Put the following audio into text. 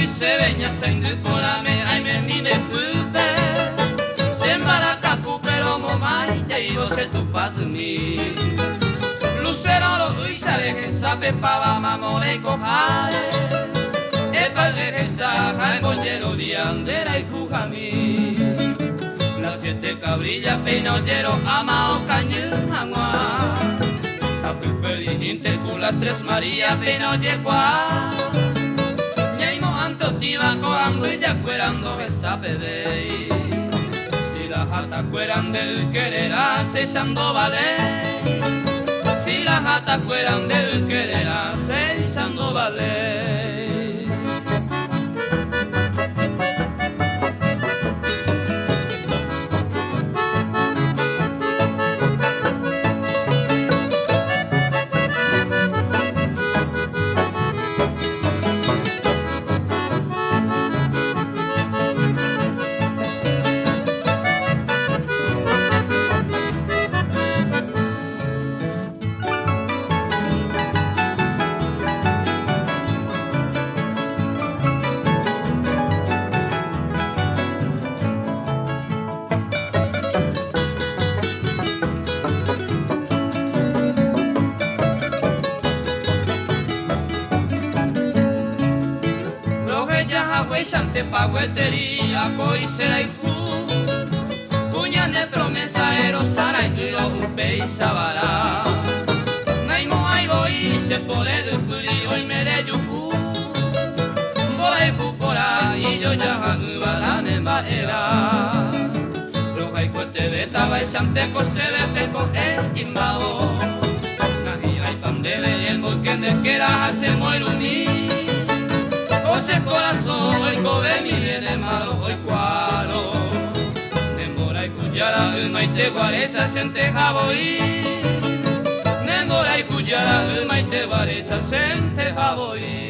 se veña zaindu korame aime mi me kupe sembara kapu pero momai deibo se tu pasumi lucero lo uisare que sabe pava mamole kohare e padre que saja el bollero diandera y kujami las 7 cabrillas peinollero amao cañu hangua Inte con las 3 María penoye qua Ñaimo antotiva co anguilla cuerando esa pede Si la jata cueran del quererá cesando vale Si la jata cueran del quererá cesando vale Shante paguetería coisera y cuña de promesa erosara y lo urbe y sabara naimo ay voy se pone de puri hoy me de yuku bola y cupora y yo ya hanubara ne maera roja y cuete beta va shante cose de peco imbao nahi ay pandele el volque de quera hace moirumi Ose corazón, hoy cobe mi viene malo, hoy cuaro Nemora y cuyara, uma y te guareza, sente jaboí Nemora y cuyara, uma y te guareza, sente jaboí